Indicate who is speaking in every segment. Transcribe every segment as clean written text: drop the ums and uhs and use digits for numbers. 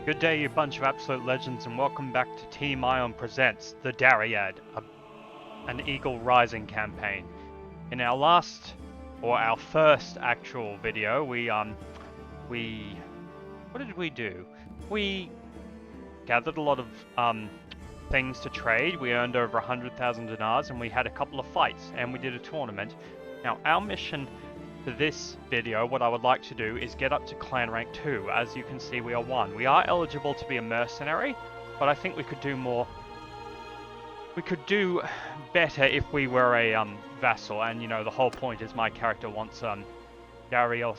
Speaker 1: Good day, you bunch of absolute legends, and welcome back to Team Ion Presents The Dariad, an Eagle Rising campaign. In our our first actual video, what did we do? We gathered a lot of things to trade. We earned over 100,000 dinars, and we had a couple of fights, and we did a tournament. Now, our mission for this video, what I would like to do is get up to clan rank 2. As you can see, we are 1. We are eligible to be a mercenary, but I think we could do more. We could do better if we were a vassal, and you know, the whole point is my character wants Dareios,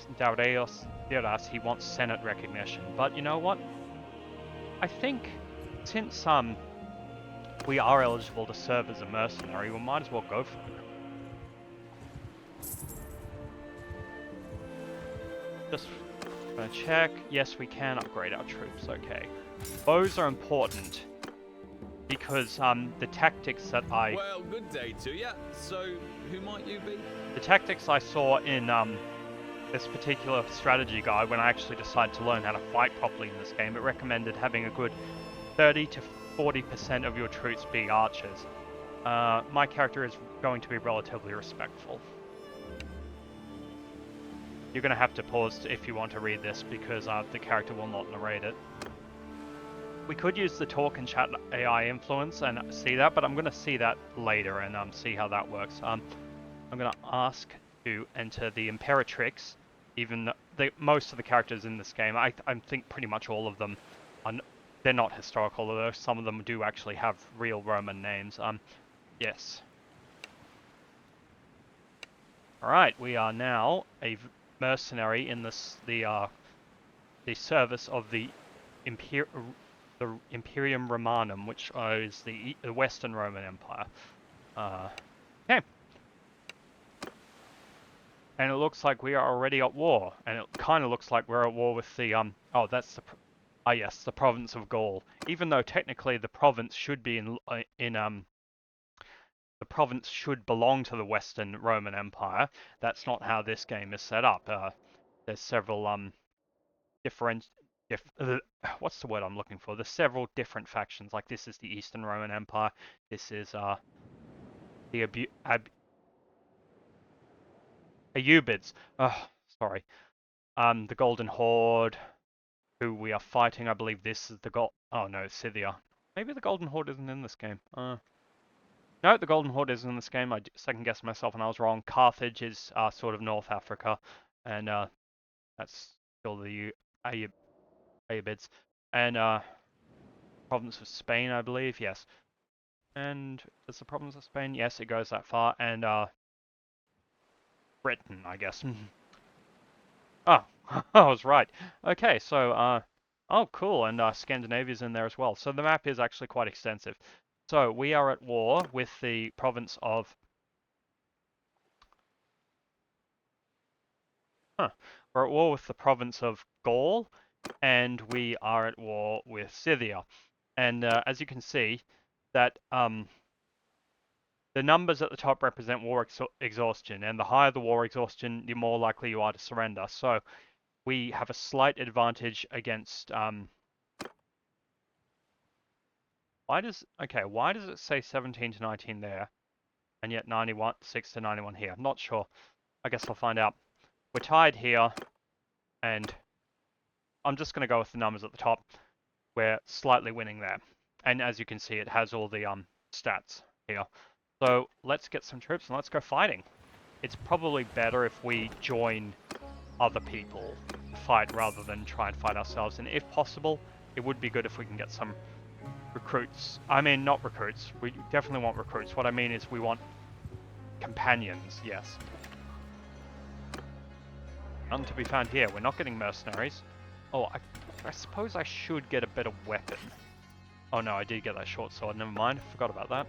Speaker 1: he wants Senate recognition. But you know what? I think since we are eligible to serve as a mercenary, we might as well go for it. Just gonna check. Yes, we can upgrade our troops. Okay. Bows are important because the tactics that
Speaker 2: Well, good day to you. So, who might you be?
Speaker 1: The tactics I saw in this particular strategy guide, when I actually decided to learn how to fight properly in this game, it recommended having a good 30 to 40% of your troops be archers. My character is going to be relatively respectful. You're going to have to pause if you want to read this because the character will not narrate it. We could use the talk and chat AI influence and see that, but I'm going to see that later and see how that works. I'm going to ask to enter the Imperatrix, even though most of the characters in this game, I think pretty much all of them, they're not historical, although some of them do actually have real Roman names. Yes. Alright, we are now a mercenary in the service of the Imperium Romanum, which is the Western Roman Empire. Okay. And it looks like we are already at war, and it kind of looks like we're at war with the oh, that's the yes, the province of Gaul. Even though technically the province should be the province should belong to the Western Roman Empire. That's not how this game is set up. There's several what's the word I'm looking for? There's several different factions. Like this is the Eastern Roman Empire. This is the Ayyubids. Oh, sorry. The Golden Horde, who we are fighting. I believe this is the oh no, Scythia. Maybe the Golden Horde isn't in this game. No, the Golden Horde isn't in this game. I second-guessed myself and I was wrong. Carthage is sort of North Africa, and that's still the Ayyubids. And province of Spain, I believe, yes. And does the province of Spain? Yes, it goes that far. And Britain, I guess. Oh, I was right. Okay, so oh, cool, and Scandinavia's in there as well. So the map is actually quite extensive. So we are at war with the province of... We're at war with the province of Gaul, and we are at war with Scythia. And as you can see, that the numbers at the top represent war exhaustion, and the higher the war exhaustion, the more likely you are to surrender. So we have a slight advantage against... Why does it say 17 to 19 there, and yet 6 to 91 here? I'm not sure. I guess I'll find out. We're tied here, and I'm just going to go with the numbers at the top. We're slightly winning there. And as you can see, it has all the stats here. So let's get some troops and let's go fighting. It's probably better if we join other people fight rather than try and fight ourselves. And if possible, it would be good if we can get some recruits. I mean, not recruits. We definitely want recruits. What I mean is we want companions, yes. None to be found here. We're not getting mercenaries. Oh, I suppose I should get a better weapon. Oh no, I did get that short sword. Never mind. Forgot about that.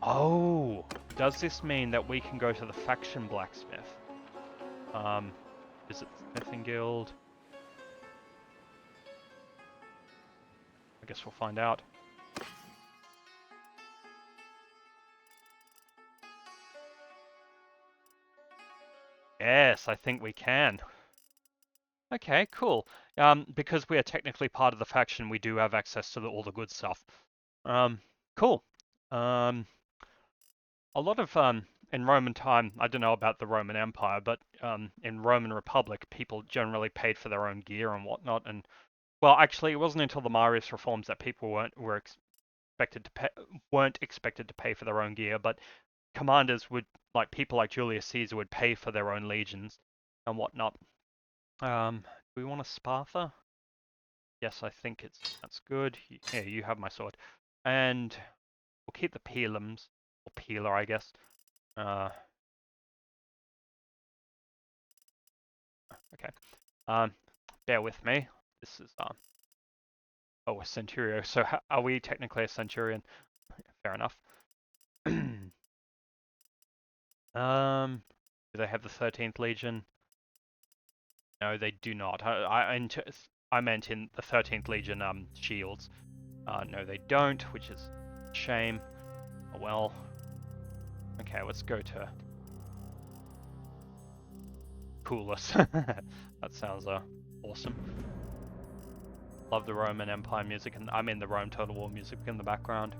Speaker 1: Oh, does this mean that we can go to the faction blacksmith? Visit the smithing guild. I guess we'll find out. Yes, I think we can. Okay, cool. Because we are technically part of the faction, we do have access to all the good stuff. Cool. Um, a lot of in Roman time, I don't know about the Roman Empire, but in Roman Republic, people generally paid for their own gear and whatnot. And well, actually, it wasn't until the Marius reforms that people weren't expected to pay for their own gear, but commanders would, like people like Julius Caesar, would pay for their own legions and whatnot. Do we want a Sparta? Yes, I think that's good. Yeah, you have my sword, and we'll keep the Pelums or Peeler, I guess. Uh, okay. Um, bear with me. This is oh, a Centurio. So are we technically a Centurion? Fair enough. Do they have the 13th Legion? No, they do not. I meant in the 13th Legion shields. No, they don't, which is a shame. Oh well. Okay, let's go to Coolest. That sounds awesome. Love the Roman Empire music, and I mean the Rome Total War music in the background.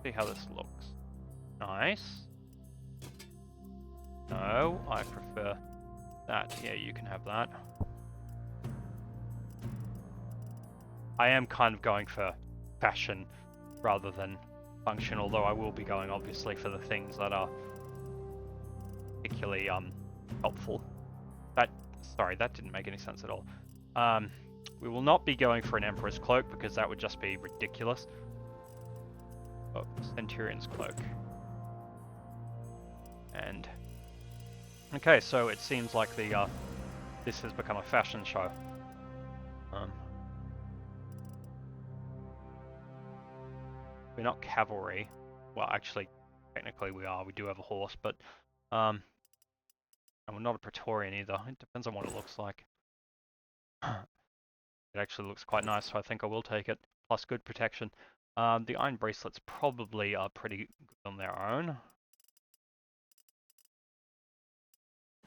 Speaker 1: See how this looks. Nice. No, I prefer that. Yeah, you can have that. I am kind of going for fashion rather than function, although I will be going obviously for the things that are particularly helpful. Sorry, that didn't make any sense at all. We will not be going for an Emperor's Cloak because that would just be ridiculous. Oh, Centurion's Cloak. And okay, so it seems like this has become a fashion show. We're not cavalry. Well, actually, technically we are. We do have a horse, but and we're not a Praetorian either. It depends on what it looks like. It actually looks quite nice, so I think I will take it. Plus good protection. The iron bracelets probably are pretty good on their own.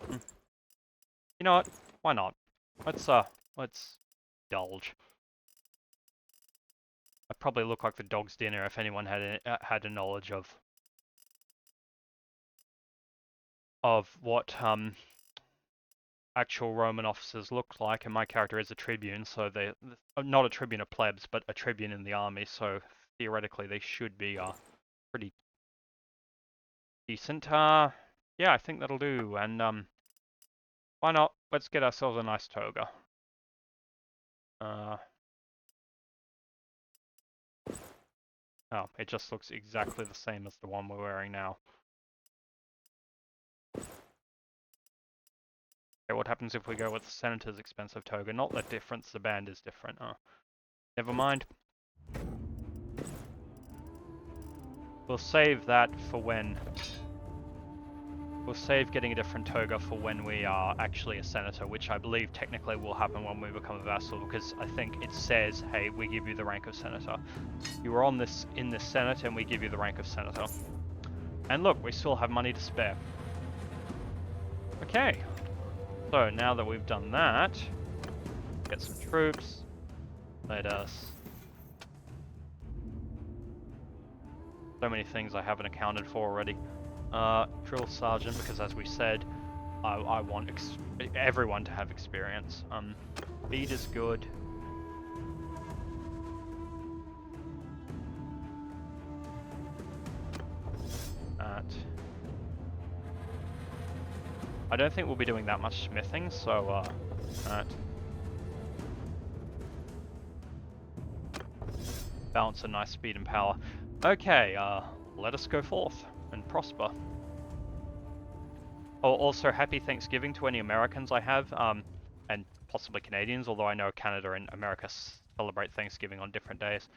Speaker 1: You know what? Why not? Let's indulge. I probably look like the dog's dinner if anyone had a knowledge of what actual Roman officers look like, and my character is a tribune, so they're not a tribune of plebs, but a tribune in the army, so theoretically they should be pretty decent. Yeah, I think that'll do, and why not? Let's get ourselves a nice toga. Oh, it just looks exactly the same as the one we're wearing now. Okay, what happens if we go with the Senator's expensive toga? Not that difference, the band is different. Never mind. We'll save that for when... We'll save getting a different toga for when we are actually a senator, which I believe technically will happen when we become a vassal, because I think it says, hey, we give you the rank of senator. You were in this senate and we give you the rank of senator. And look, we still have money to spare. Okay. So now that we've done that, get some troops. Let us... So many things I haven't accounted for already. Drill sergeant, because as we said, I want everyone to have experience. Speed is good. I don't think we'll be doing that much smithing, so balance a nice speed and power. Okay, let us go forth and prosper. Oh, also happy Thanksgiving to any Americans I have, and possibly Canadians, although I know Canada and America celebrate Thanksgiving on different days.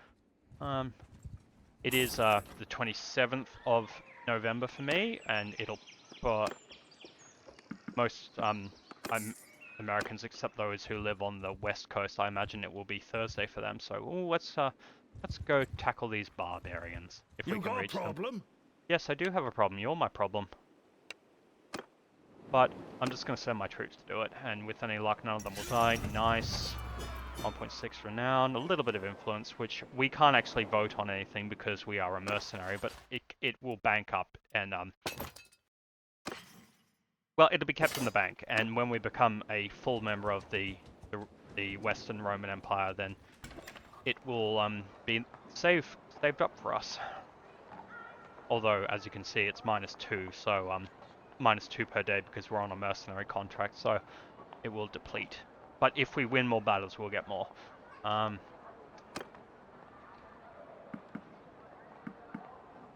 Speaker 1: It is the 27th of November for me, and it'll, for most Americans except those who live on the West Coast, I imagine it will be Thursday for them, so let's Let's go tackle these barbarians, if we
Speaker 3: You
Speaker 1: can
Speaker 3: got a
Speaker 1: reach them.
Speaker 3: problem?
Speaker 1: Yes, I do have a problem. You're my problem. But I'm just going to send my troops to do it, and with any luck, none of them will die. Nice. 1.6 renown, a little bit of influence, which we can't actually vote on anything because we are a mercenary, but it will bank up, and well, it'll be kept in the bank, and when we become a full member of the Western Roman Empire, then it will be saved up for us. Although, as you can see, it's -2, so -2 per day because we're on a mercenary contract, so it will deplete. But if we win more battles, we'll get more. So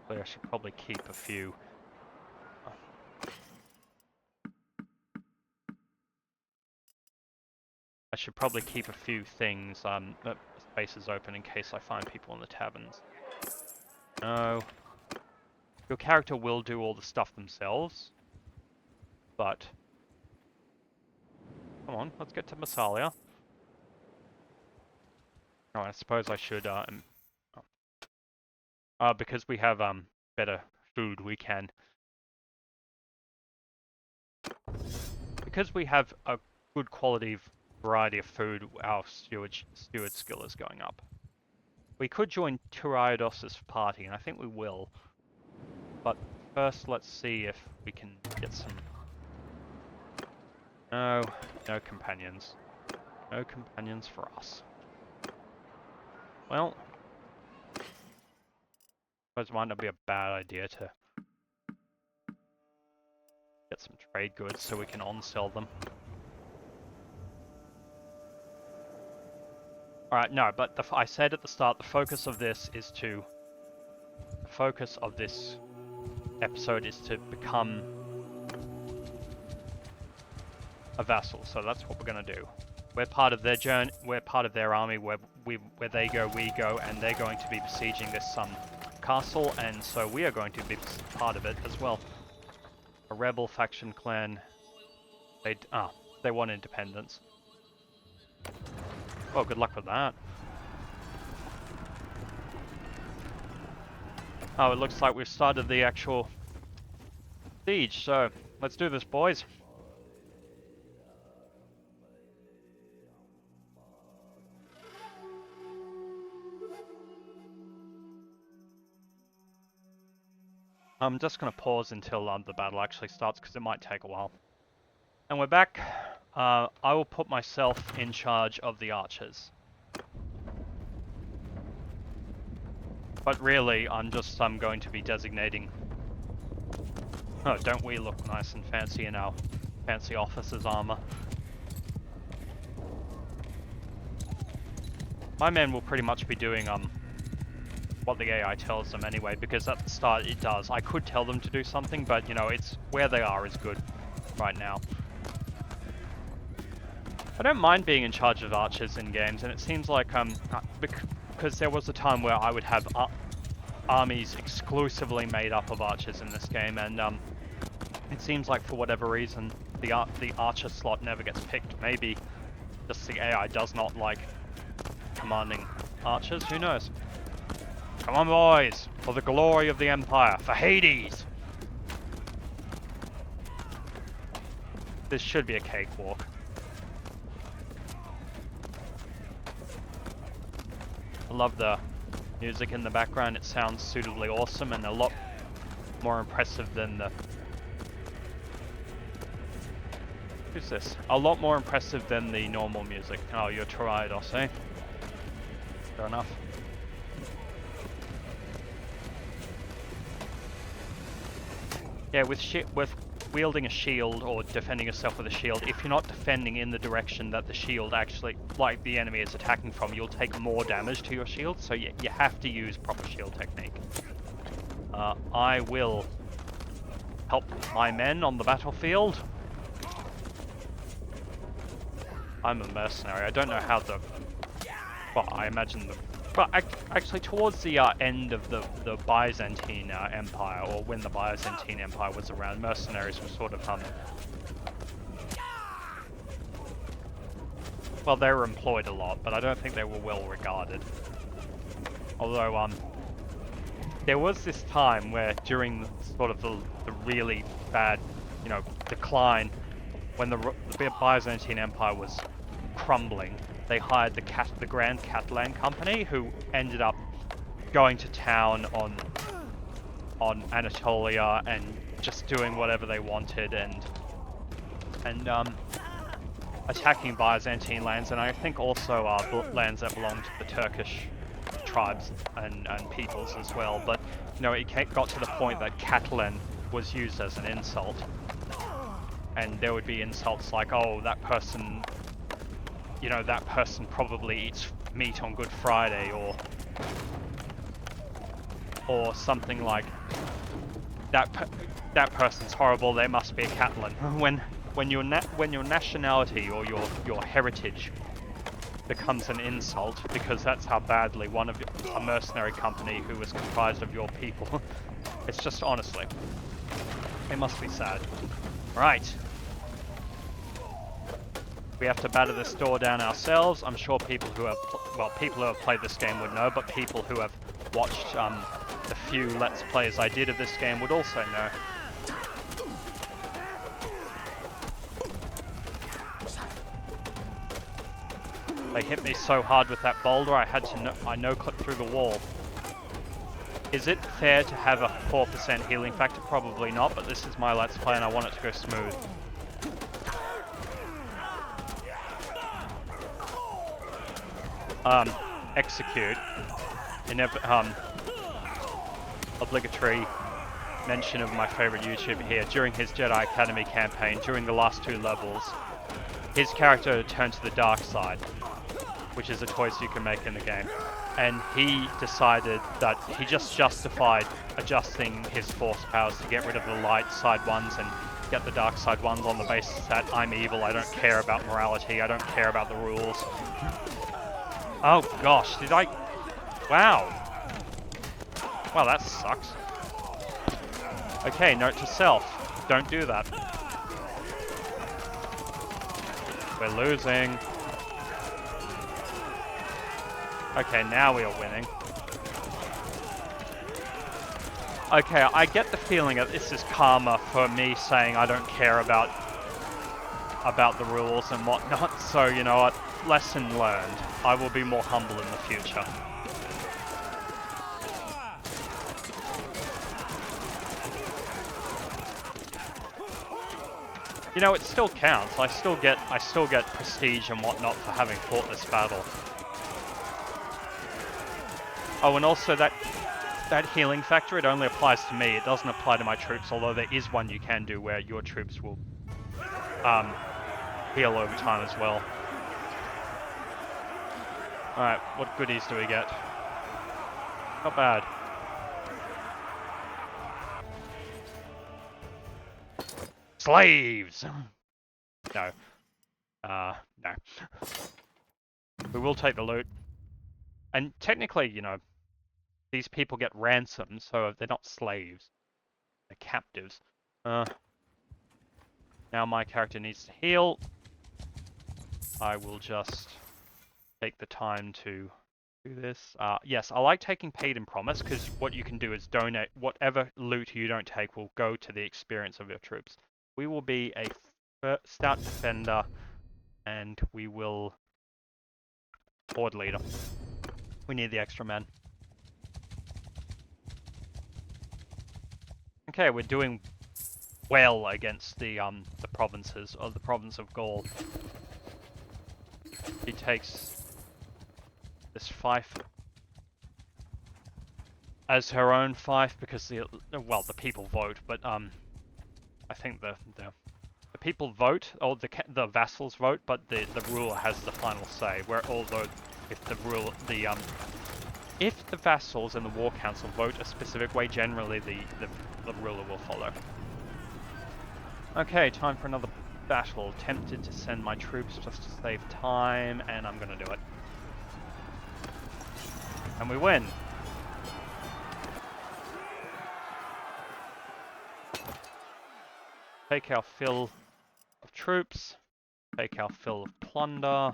Speaker 1: I should probably keep a few. I should probably keep a few things, spaces open in case I find people in the taverns. No. Your character will do all the stuff themselves, but... Come on, let's get to Massalia. Oh, I suppose I should, because we have, better food, we can... Because we have a good quality variety of food, our steward skill is going up. We could join Dareios' party, and I think we will. But first, let's see if we can get some... No companions. No companions for us. Well, I suppose it might not be a bad idea to get some trade goods so we can on-sell them. Alright, no, but I said at the start, the focus of this episode is to become a vassal, so that's what we're gonna do. We're part of their journey, we're part of their army, where they go, we go, and they're going to be besieging this castle, and so we are going to be part of it as well. A rebel faction clan, they want independence. Oh, good luck with that. Oh, it looks like we've started the actual siege, so let's do this, boys. I'm just going to pause until the battle actually starts, because it might take a while. And we're back. I will put myself in charge of the archers. But really, I'm going to be designating... Oh, don't we look nice and fancy in our fancy officer's armor? My men will pretty much be doing what the AI tells them anyway, because at the start it does. I could tell them to do something, but you know, it's where they are is good right now. I don't mind being in charge of archers in games, and it seems like because there was a time where I would have armies exclusively made up of archers in this game, and it seems like for whatever reason the archer slot never gets picked. Maybe just the AI does not like commanding archers, who knows? Come on, boys, for the glory of the Empire, for Hades! This should be a cakewalk. I love the music in the background, it sounds suitably awesome and a lot more impressive than the... Who's this? A lot more impressive than the normal music. Oh, you're Dareios, eh? Fair enough. Yeah, with wielding a shield or defending yourself with a shield, if you're not defending in the direction that the shield actually, like the enemy is attacking from, you'll take more damage to your shield, so you have to use proper shield technique. I will help my men on the battlefield. I'm a mercenary, I don't know how the... Well, I imagine the... But actually, towards the end of the Byzantine Empire, or when the Byzantine Empire was around, mercenaries were sort of well, they were employed a lot, but I don't think they were well regarded. Although, there was this time where during sort of the really bad, decline, when the Byzantine Empire was crumbling, they hired the Grand Catalan Company, who ended up going to town on Anatolia and just doing whatever they wanted and attacking Byzantine lands, and I think also lands that belonged to the Turkish tribes and peoples as well. But it got to the point that Catalan was used as an insult, and there would be insults like, "Oh, that person, that person probably eats meat on Good Friday," or something like, that person's horrible, they must be a Catalan. When your nationality or your heritage becomes an insult, because that's how badly a mercenary company who was comprised of your people, it's just, honestly, it must be sad. Right. We have to batter this door down ourselves. I'm sure people who have played this game would know, but people who have watched the few Let's Plays I did of this game would also know. They hit me so hard with that boulder, I had to no-clip through the wall. Is it fair to have a 4% healing factor? Probably not, but this is my Let's Play and I want it to go smooth. Execute. Obligatory mention of my favorite YouTuber here. During his Jedi Academy campaign, during the last 2 levels, his character turned to the dark side, which is a choice you can make in the game. And he decided that he just justified adjusting his force powers to get rid of the light side ones and get the dark side ones on the basis that I'm evil, I don't care about morality, I don't care about the rules. Oh gosh, did I... Wow. Wow, that sucks. Okay, note to self. Don't do that. We're losing. Okay, now we are winning. Okay, I get the feeling that this is karma for me saying I don't care about the rules and whatnot, so you know what? Lesson learned. I will be more humble in the future. You know, it still counts. I still get prestige and whatnot for having fought this battle. Oh, and also that healing factor, it only applies to me. It doesn't apply to my troops, although there is one you can do where your troops will heal over time as well. Alright, what goodies do we get? Not bad. Slaves! No. No. We will take the loot. And technically, you know, these people get ransomed, so they're not slaves. They're captives. Now my character needs to heal. I will just take the time to do this. Yes, I like taking paid and promise, because what you can do is donate whatever loot you don't take will go to the experience of your troops. We will be a stout defender, and we will horde leader. We need the extra men. Okay, we're doing well against the provinces, or the province of Gaul. He takes this fief as her own fief because the people vote, but I think the people vote, or the vassals vote, but the ruler has the final say. Where although if the vassals and the war council vote a specific way, generally the ruler will follow. Okay, time for another battle. Tempted to send my troops just to save time, and I'm gonna do it. And we win. Take our fill of troops. Take our fill of plunder.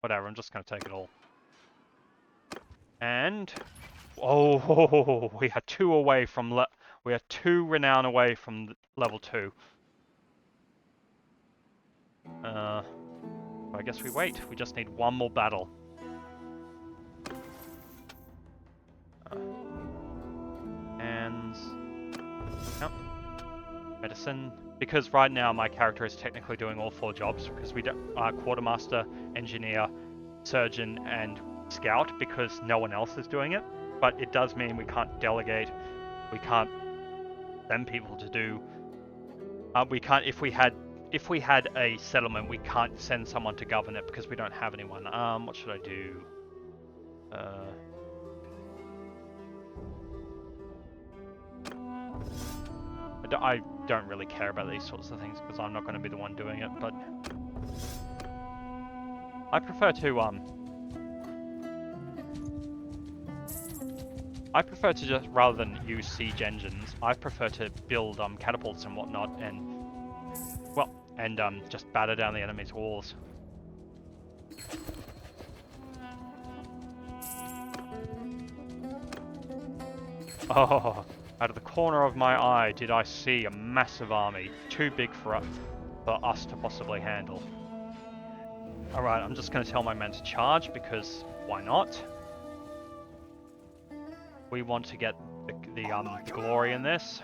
Speaker 1: Whatever, I'm just gonna take it all. And oh, we are 2 away from we are 2 renown away from level 2. I guess we wait. We just need 1 more battle. And yep. Medicine. Because right now my character is technically doing all 4 jobs because we are quartermaster, engineer, surgeon, and scout because no one else is doing it. But it does mean we can't delegate. We can't send people to do. We can't if we had a settlement, we can't send someone to govern it because we don't have anyone. What should I do? I don't really care about these sorts of things because I'm not going to be the one doing it, but I prefer to just, rather than use siege engines, I prefer to build catapults and whatnot and, well, and just batter down the enemy's walls. Oh, out of the corner of my eye did I see a massive army, too big for us to possibly handle. Alright, I'm just going to tell my men to charge because why not? We want to get the glory in this.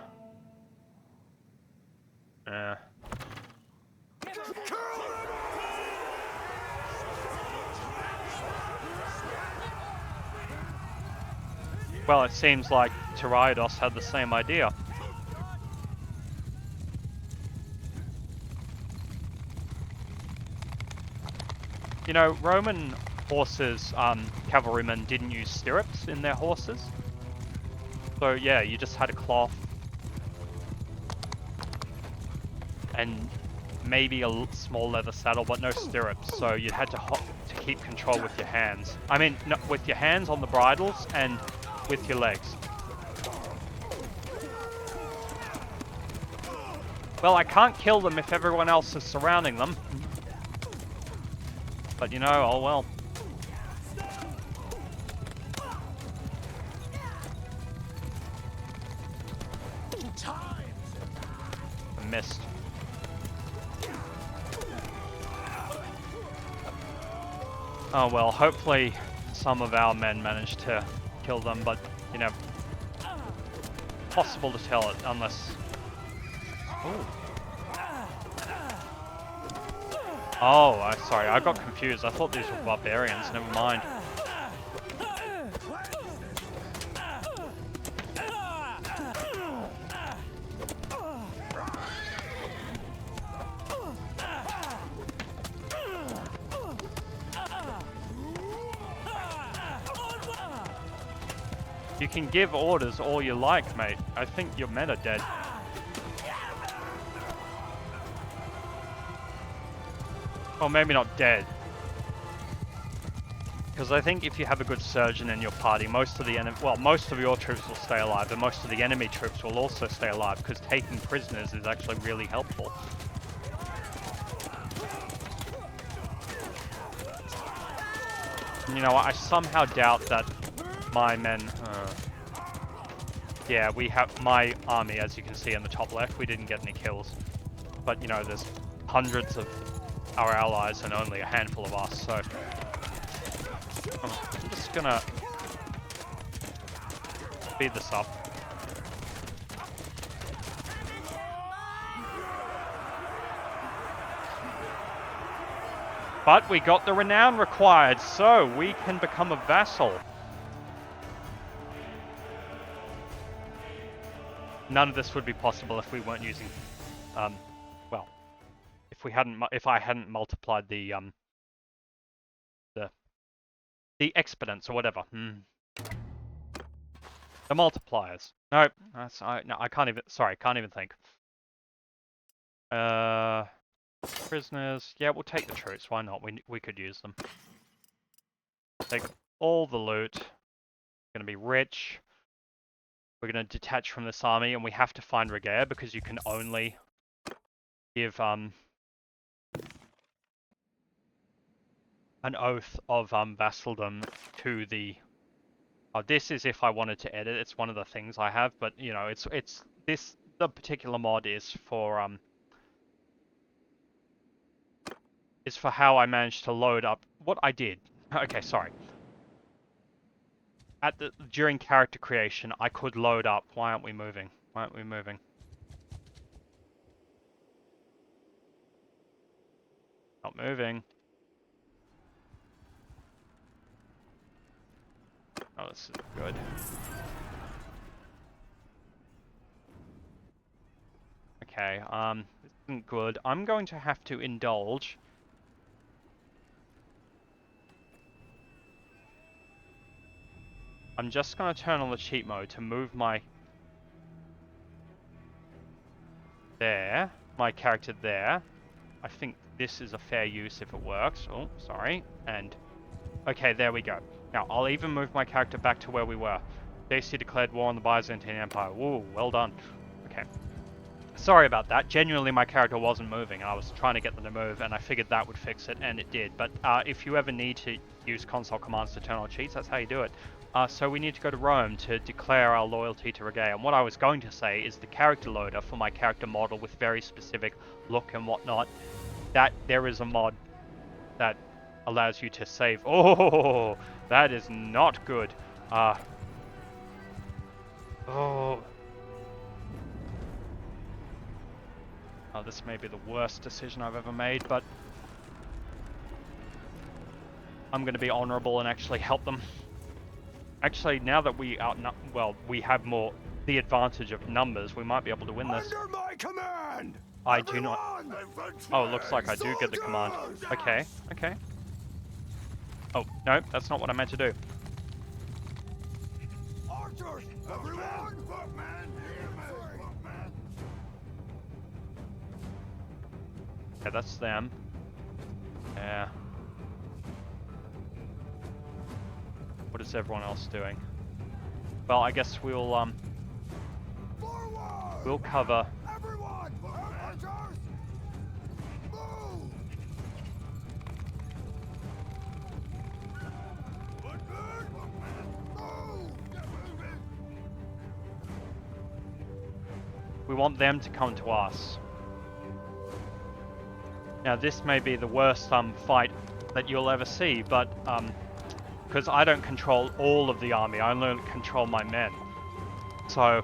Speaker 1: Well, it seems like Dareios had the same idea. You know, Roman horses, cavalrymen didn't use stirrups in their horses. So yeah, you just had a cloth and maybe a small leather saddle, but no stirrups. So you had to keep control with your hands. I mean, no, with your hands on the bridles and with your legs. Well, I can't kill them if everyone else is surrounding them. But you know, oh well. I missed. Oh well, hopefully some of our men managed to kill them, but, you know, possible to tell it unless... Ooh. Oh, sorry, I got confused. I thought these were barbarians, never mind. You can give orders all you like, mate. I think your men are dead. Or maybe not dead. Because I think if you have a good surgeon in your party, most of the most of your troops will stay alive, and most of the enemy troops will also stay alive, because taking prisoners is actually really helpful. You know, I somehow doubt that my men... yeah, we have my army, as you can see in the top left, we didn't get any kills. But, you know, there's hundreds of our allies and only a handful of us, so... I'm just gonna... speed this up. But we got the renown required, so we can become a vassal. None of this would be possible if we weren't using, well, if I hadn't multiplied the exponents or whatever. The multipliers. No, I can't even. Sorry, can't even think. Prisoners. Yeah, we'll take the troops. Why not? We could use them. Take all the loot. Gonna be rich. We're gonna detach from this army, and we have to find Rhagaea because you can only give an oath of vassaldom to the Oh, this is if I wanted to edit. It's one of the things I have, but you know, the particular mod is for how I managed to load up what I did. Okay, sorry. During character creation, I could load up. Why aren't we moving? Why aren't we moving? Not moving. Oh, this is good. Okay, this isn't good. I'm going to have to indulge. I'm just going to turn on the cheat mode to move my character there. I think this is a fair use if it works. Oh, sorry. And okay, there we go. Now, I'll even move my character back to where we were. JC declared war on the Byzantine Empire. Woo, well done. Okay. Sorry about that. Genuinely, my character wasn't moving. I was trying to get them to move, and I figured that would fix it, and it did. But if you ever need to use console commands to turn on cheats, that's how you do it. So we need to go to Rome to declare our loyalty to Rhagaea. And what I was going to say is the character loader for my character model with very specific look and whatnot, that there is a mod that allows you to save. Oh, that is not good. Oh. Oh, this may be the worst decision I've ever made, but I'm going to be honorable and actually help them. Actually, now that we have the advantage of numbers, we might be able to win this.
Speaker 3: Under my command!
Speaker 1: I do not. Oh, it looks like I do get the command. Okay, okay. Oh, no, that's not what I meant to do.
Speaker 3: Archers, everyone!
Speaker 1: Yeah, that's them. Yeah. What is everyone else doing? Well, I guess we'll cover.
Speaker 3: Everyone! Archers! Move!
Speaker 1: We want them to come to us. Now, this may be the worst fight that you'll ever see, but because I don't control all of the army, I only control my men. So,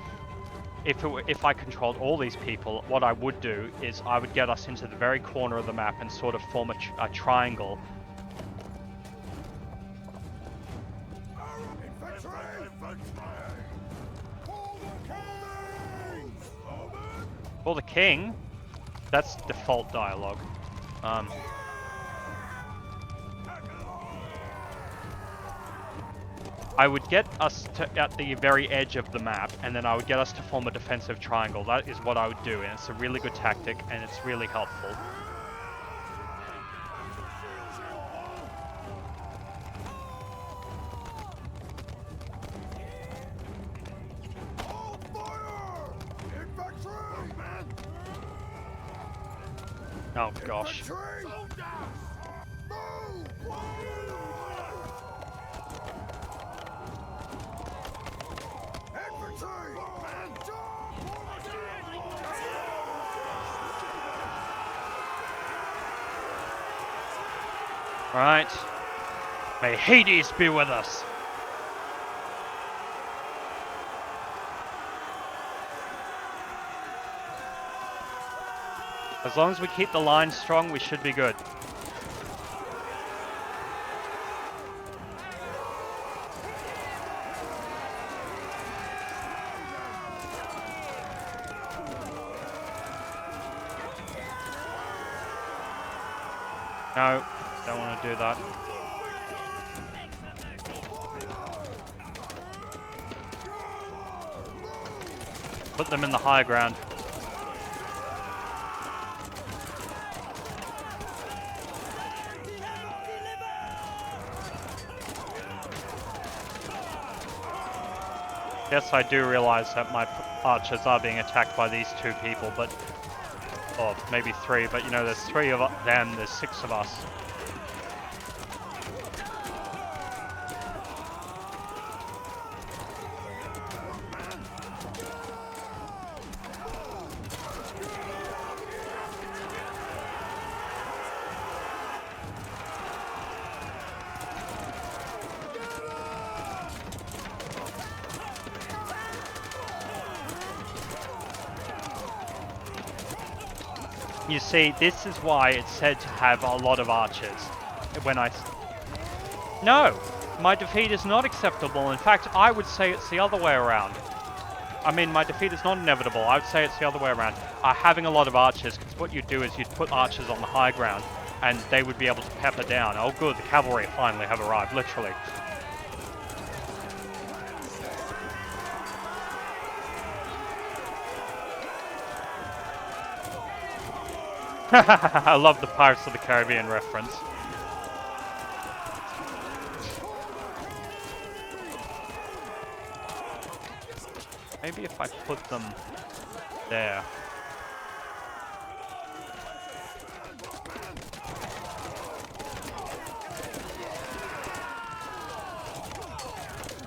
Speaker 1: if I controlled all these people, what I would do is I would get us into the very corner of the map and sort of form a triangle. For the king? That's default dialogue. I would get us at the very edge of the map, and then I would get us to form a defensive triangle. That is what I would do, and it's a really good tactic, and it's really helpful. Oh gosh. Right. May Hades be with us. As long as we keep the line strong, we should be good. No, don't want to do that. Put them in the high ground. Yes, I do realize that my archers are being attacked by these two people, but... or maybe three, but you know, there's three of them, there's six of us. You see, this is why it's said to have a lot of archers. When No! My defeat is not acceptable. In fact, I would say it's the other way around. I mean, my defeat is not inevitable. I would say it's the other way around. Having a lot of archers, because what you'd do is you'd put archers on the high ground, and they would be able to pepper down. Oh good, the cavalry finally have arrived, literally. I love the Pirates of the Caribbean reference. Maybe if I put them there.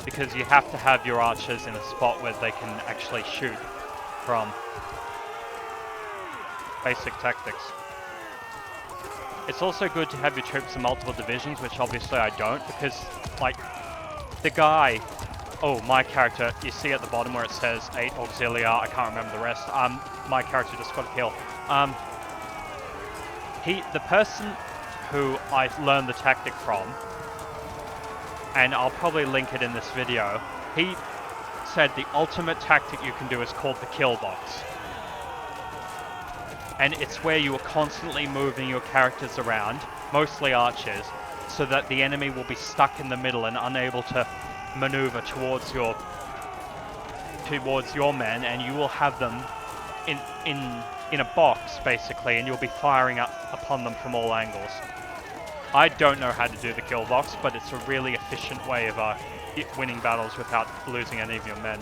Speaker 1: Because you have to have your archers in a spot where they can actually shoot from. Basic tactics. It's also good to have your troops in multiple divisions, which obviously I don't, because, like, the guy... Oh, my character, you see at the bottom where it says 8 auxiliar, I can't remember the rest. My character just got a kill. The person who I learned the tactic from, and I'll probably link it in this video, he said the ultimate tactic you can do is called the kill box. And it's where you are constantly moving your characters around, mostly archers, so that the enemy will be stuck in the middle and unable to maneuver towards your men, and you will have them in a box basically, and you'll be firing upon them from all angles. I don't know how to do the kill box, but it's a really efficient way of winning battles without losing any of your men.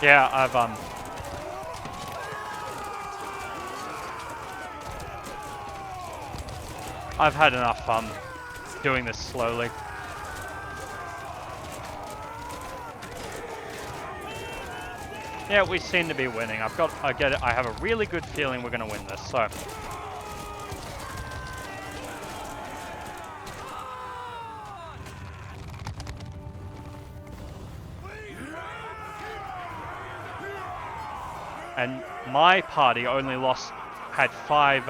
Speaker 1: Yeah, I've had enough fun doing this slowly. Yeah, we seem to be winning. I get it. I have a really good feeling we're going to win this, so. And my party only had 5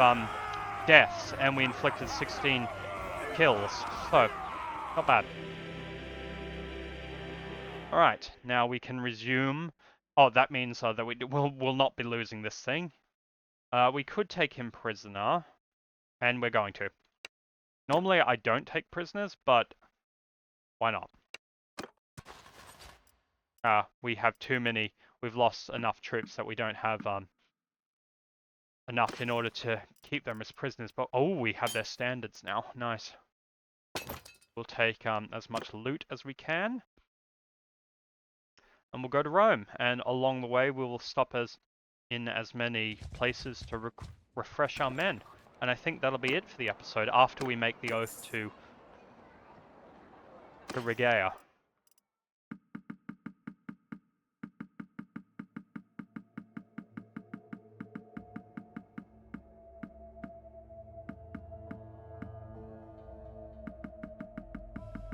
Speaker 1: deaths, and we inflicted 16 kills, so not bad. Alright, now we can resume. Oh, that means that we'll not be losing this thing. We could take him prisoner, and we're going to. Normally I don't take prisoners, but why not? We have too many. We've lost enough troops that we don't have enough in order to keep them as prisoners. But oh, we have their standards now. Nice. We'll take as much loot as we can. And we'll go to Rome. And along the way, we will stop in as many places to refresh our men. And I think that'll be it for the episode after we make the oath to Rhagaea.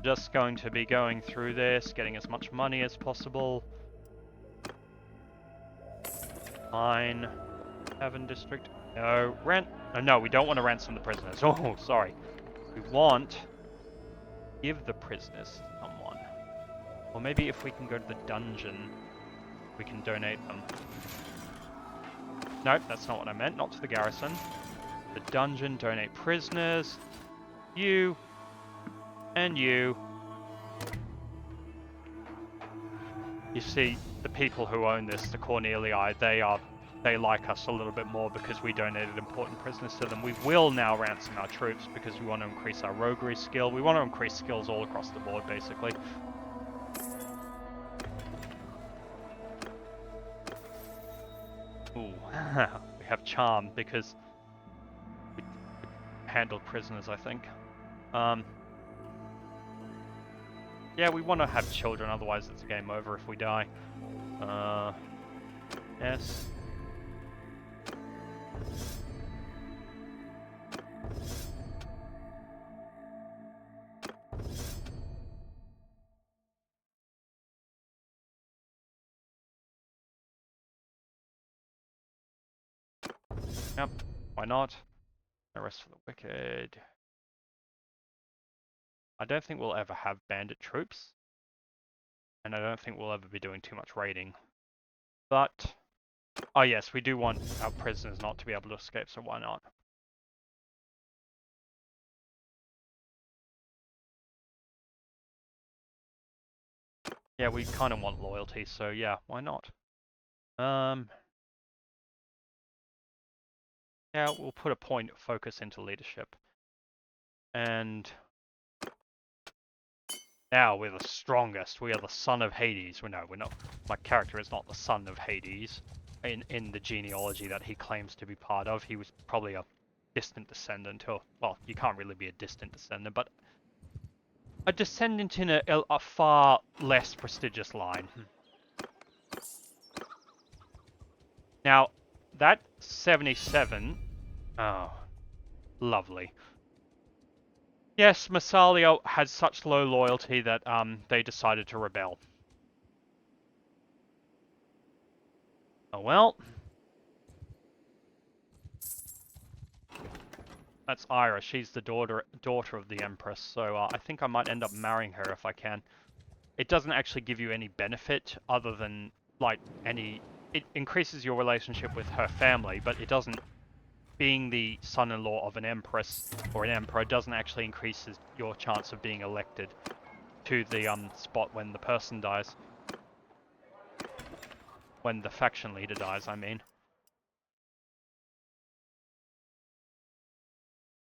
Speaker 1: Just going to be going through this, getting as much money as possible. Fine. Heaven District. No. No, we don't want to ransom the prisoners. Oh, sorry. We want... give the prisoners to someone. Or maybe if we can go to the dungeon, we can donate them. Nope, that's not what I meant. Not to the garrison. The dungeon, donate prisoners. You... and you. You see, the people who own this, the Cornelii, they like us a little bit more because we donated important prisoners to them. We will now ransom our troops because we want to increase our roguery skill. We want to increase skills all across the board, basically. Ooh, we have charm because we handled prisoners, I think. Yeah, we want to have children, otherwise it's game over if we die. Yes. Yep, why not? No rest for the wicked. I don't think we'll ever have bandit troops. And I don't think we'll ever be doing too much raiding. But, oh yes, we do want our prisoners not to be able to escape, so why not? Yeah, we kind of want loyalty, so yeah, why not? Yeah, we'll put a point of focus into leadership. And now we're the strongest. We are the son of Hades. Well, no, we're not. My character is not the son of Hades in the genealogy that he claims to be part of. He was probably a distant descendant, or, well, you can't really be a distant descendant, but a descendant in a far less prestigious line. Now, that 77... Oh, lovely. Yes, Massalia had such low loyalty that they decided to rebel. Oh well. That's Ira. She's the daughter of the Empress, so I think I might end up marrying her if I can. It doesn't actually give you any benefit other than, like, any... It increases your relationship with her family, but it doesn't... Being the son-in-law of an Empress or an Emperor doesn't actually increase your chance of being elected to the spot when the person dies. When the faction leader dies, I mean.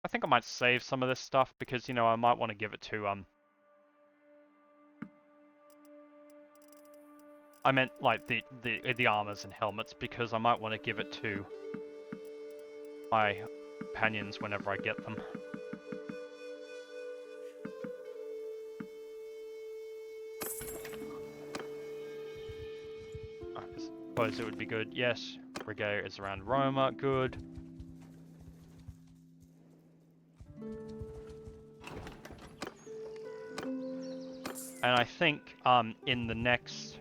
Speaker 1: I think I might save some of this stuff because, you know, I might want to give it to, I meant, like, the armors and helmets, because I might want to give it to my companions whenever I get them. I suppose it would be good. Yes, Rhagaea is around Roma. Good. And I think in the next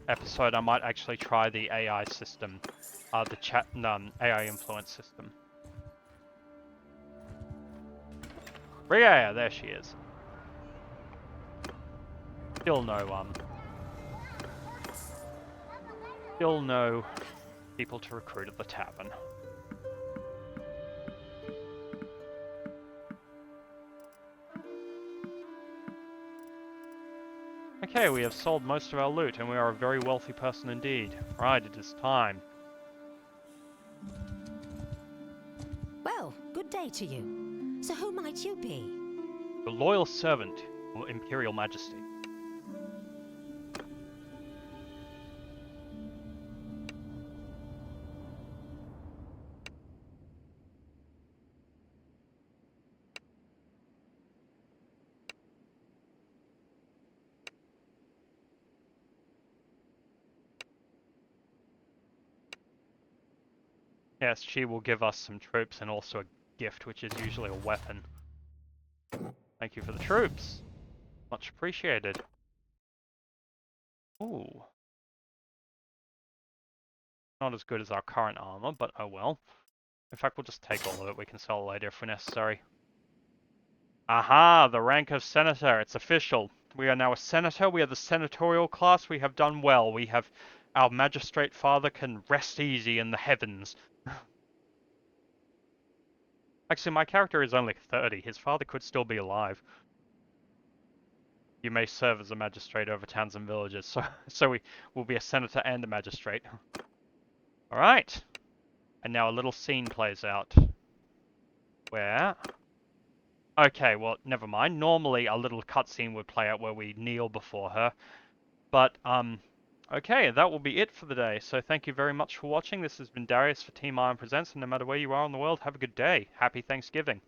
Speaker 1: episode I might actually try the AI system, the chat AI influence system. Rhagaea, there she is. Still no people to recruit at the tavern. Okay, we have sold most of our loot, and we are a very wealthy person indeed. Right, it is time.
Speaker 4: Well, good day to you. So who might you be?
Speaker 1: The loyal servant of Imperial Majesty. Yes, she will give us some troops and also a gift, which is usually a weapon. Thank you for the troops. Much appreciated. Ooh. Not as good as our current armor, but oh well. In fact, we'll just take all of it. We can sell it later if necessary. Aha! The rank of senator. It's official. We are now a senator. We are the senatorial class. We have done well. We have... Our magistrate father can rest easy in the heavens. Actually, my character is only 30. His father could still be alive. You may serve as a magistrate over towns and villages. So we will be a senator and a magistrate. Alright. And now a little scene plays out. Where... Okay, well, never mind. Normally, a little cutscene would play out where we kneel before her. But, okay, that will be it for the day. So thank you very much for watching. This has been Dareios for Team Iron Presents, and no matter where you are in the world, have a good day. Happy Thanksgiving.